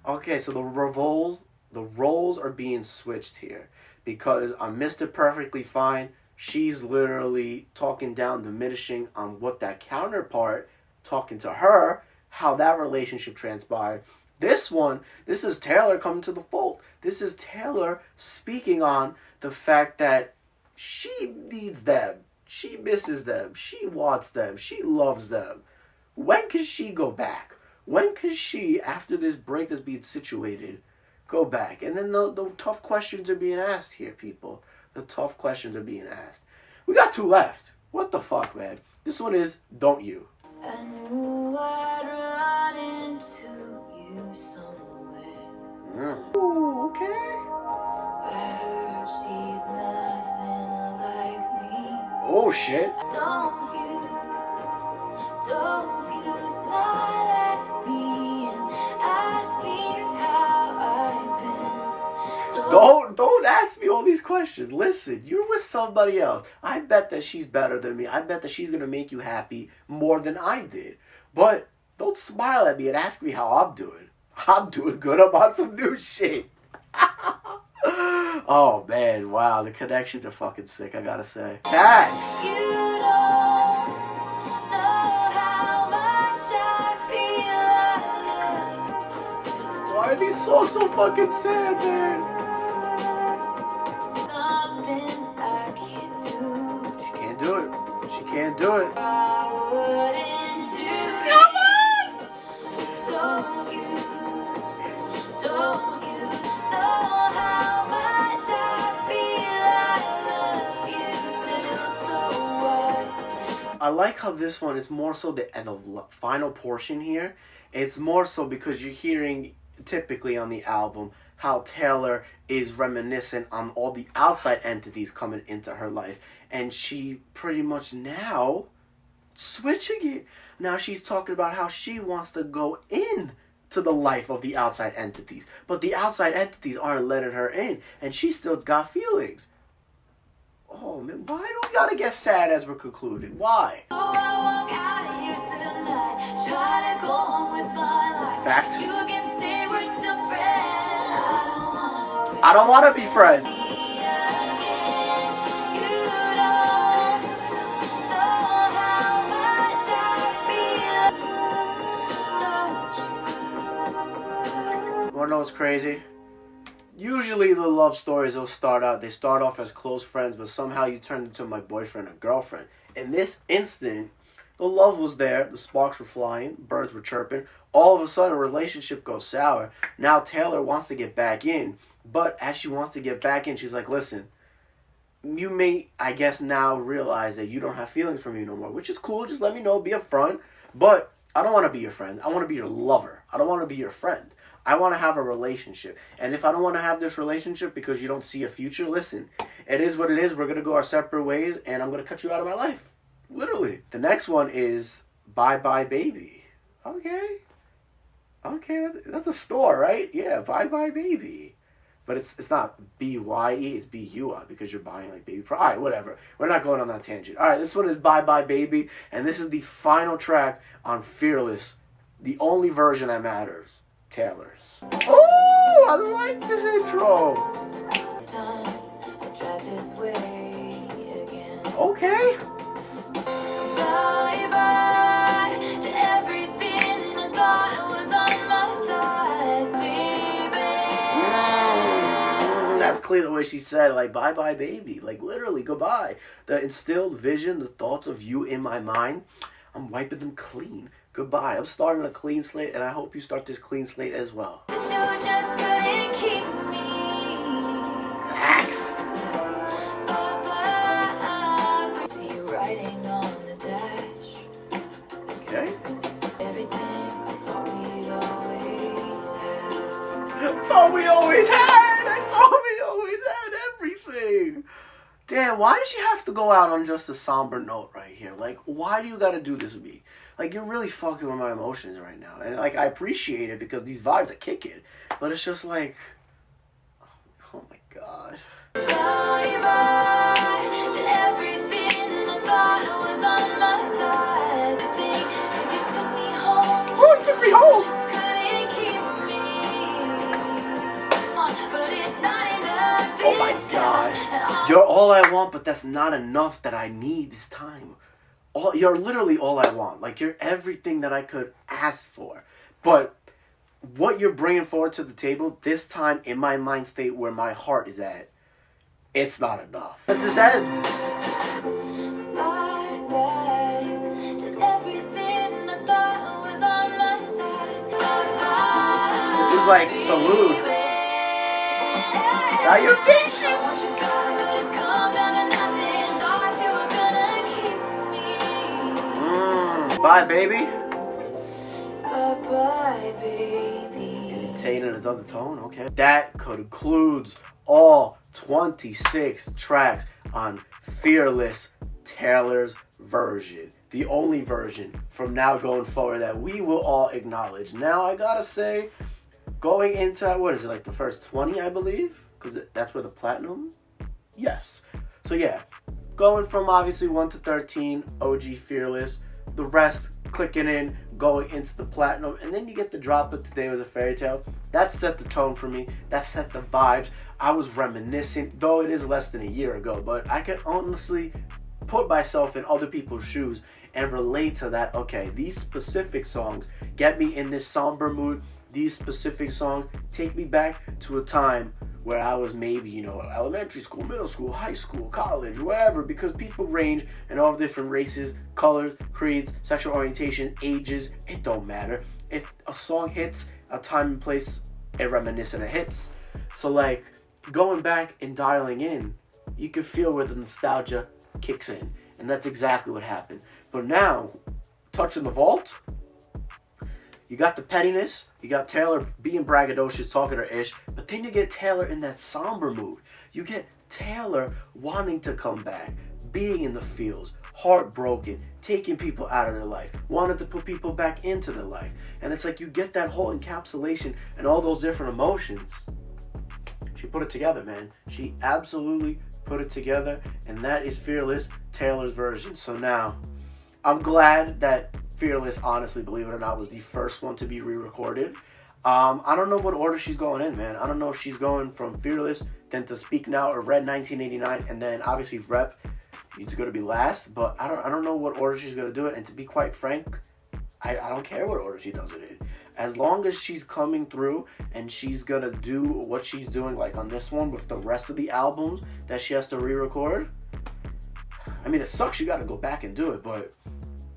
Okay, so the roles are being switched here. Because on Mr. Perfectly Fine, she's literally talking down, diminishing on what that counterpart, talking to her, how that relationship transpired. This is Taylor coming to the fold. This is Taylor speaking on the fact that she needs them. She misses them. She wants them. She loves them. When can she go back? When can she, after this break that's being situated, go back? And then the tough questions are being asked here, people. The tough questions are being asked. We got 2 left. What the fuck, man? This one is Don't You. I knew I'd run into you somewhere. Ooh, okay. I heard she's nothing like me. Oh, shit. Don't you smile at me and ask me how I've been. Don't ask me all these questions. Listen, you're with somebody else. I bet that she's better than me. I bet that she's going to make you happy more than I did. But don't smile at me and ask me how I'm doing. I'm doing good. I'm on some new shit. Oh, man. Wow. The connections are fucking sick, I gotta say. Thanks. You don't know how much I feel I love. Why are these songs so fucking sad, man? Something I can't do. She can't do it. She can't do it. I wouldn't do Come this. Don't you know how much I feel I love you still so what? I like how this one is more so the final portion here. It's more so because you're hearing typically on the album how Taylor is reminiscent on all the outside entities coming into her life. And she pretty much now switching it. Now she's talking about how she wants to go in to the life of the outside entities. But the outside entities aren't letting her in. And she still got feelings. Oh, man, why do we gotta get sad as we're concluding? Why? So I walk out of here tonight, try to go on with my life. Fact. You can say we're still friends. I don't want to be friends. You wanna know what's crazy? Usually the love stories they start off as close friends, but somehow you turn into my boyfriend or girlfriend. In this instant, the love was there, the sparks were flying, birds were chirping. All of a sudden, a relationship goes sour. Now Taylor wants to get back in, but as she wants to get back in, she's like, listen, you may, I guess, now realize that you don't have feelings for me no more, which is cool. Just let me know, be upfront. But I don't want to be your friend. I want to be your lover. I don't want to be your friend. I want to have a relationship. And if I don't want to have this relationship because you don't see a future, listen, it is what it is. We're going to go our separate ways, and I'm going to cut you out of my life. Literally. The next one is Bye Bye Baby. Okay, that's a store, right? Yeah, Bye Bye Baby. But it's not B-Y-E, it's B-U-I, because you're buying like baby products. All right, whatever. We're not going on that tangent. All right, this one is Bye Bye Baby, and this is the final track on Fearless, the only version that matters. Taylor's. Oh, I like this intro. It's time I drive this way again. Okay. Bye bye to everything I thought was on my side, baby. That's clear the way she said, like, bye bye, baby. Like, literally, goodbye. The instilled vision, the thoughts of you in my mind, I'm wiping them clean. Goodbye. I'm starting a clean slate, and I hope you start this clean slate as well. But you just couldn't keep me. Facts. Bye-bye. See you writing on the dash. Okay. Everything I thought we'd always have. Thought we always had. I thought we always had everything. Damn, why did she have to go out on just a somber note right here? Like, why do you gotta do this with me? Like, you're really fucking with my emotions right now. And, like, I appreciate it because these vibes are kicking. But it's just like, oh my God. Bye-bye to everything I thought was on my side, baby. 'Cause you took me home. Who took me home? Just couldn't keep me. But it's not enough Oh my this God. time. You're all I want, but that's not enough that I need this time. You're literally all I want. Like, you're everything that I could ask for. But what you're bringing forward to the table, this time in my mind state where my heart is at, it's not enough. Let's just end. Bye-bye to everything I thought was on my side. Bye-bye. This is like Salute. Salutations. Bye, baby. Bye-bye, baby. Entertain in another tone, okay. That concludes all 26 tracks on Fearless Taylor's version. The only version from now going forward that we will all acknowledge. Now, I gotta say, going into, what is it, like the first 20, I believe? Because that's where the platinum? Yes. So, yeah. Going from obviously 1 to 13, OG Fearless. The rest clicking in, going into the platinum, and then you get the drop of Today Was a Fairy Tale. That set the tone for me. That set the vibes. I was reminiscing, though it is less than a year ago, but I can honestly put myself in other people's shoes and relate to that. Okay, these specific songs get me in this somber mood. These specific songs take me back to a time where I was maybe, elementary school, middle school, high school, college, wherever, because people range in all different races, colors, creeds, sexual orientation, ages. It don't matter. If a song hits, a time and place, it reminiscent of hits. So, like, going back and dialing in, you can feel where the nostalgia kicks in. And that's exactly what happened. But now, touching the vault, you got the pettiness, you got Taylor being braggadocious, talking her ish, but then you get Taylor in that somber mood. You get Taylor wanting to come back, being in the fields, heartbroken, taking people out of their life, wanting to put people back into their life. And it's like you get that whole encapsulation and all those different emotions. She put it together, man. She absolutely put it together, and that is Fearless Taylor's version. So now, I'm glad that Fearless, honestly, believe it or not, was the first one to be re-recorded. I don't know what order she's going in, man. I don't know if she's going from Fearless, then to Speak Now, or Red 1989, and then obviously Rep is going to be last. But I don't know what order she's going to do it. And to be quite frank, I don't care what order she does it in. As long as she's coming through and she's going to do what she's doing, like on this one with the rest of the albums that she has to re-record. I mean, it sucks you got to go back and do it, but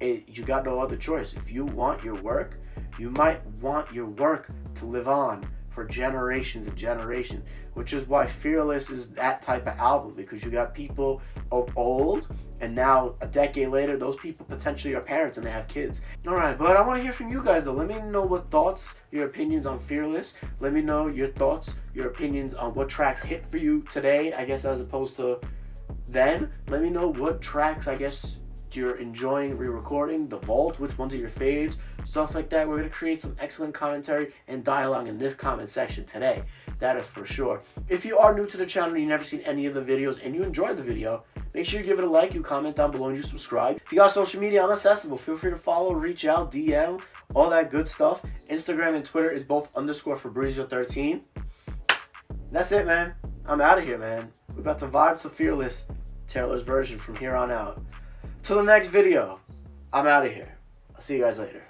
you got no other choice. If you want your work, you might want your work to live on for generations and generations, which is why Fearless is that type of album, because you got people of old, and now a decade later, those people potentially are parents and they have kids. All right, but I want to hear from you guys, though. Let me know what thoughts, your opinions on Fearless. Let me know your thoughts, your opinions on what tracks hit for you today, I guess, as opposed to then. Let me know what tracks, I guess, you're enjoying re-recording, the vault, which ones are your faves, stuff like that. We're going to create some excellent commentary and dialogue in this comment section today. That is for sure. If you are new to the channel and you've never seen any of the videos and you enjoyed the video, make sure you give it a like, you comment down below, and you subscribe. If you got social media, I'm accessible. Feel free to follow, reach out, DM, all that good stuff. Instagram and Twitter is both _Fabrizio13. That's it, man. I'm out of here, man. We're about to vibe to Fearless, Taylor's version from here on out. Till the next video, I'm out of here. I'll see you guys later.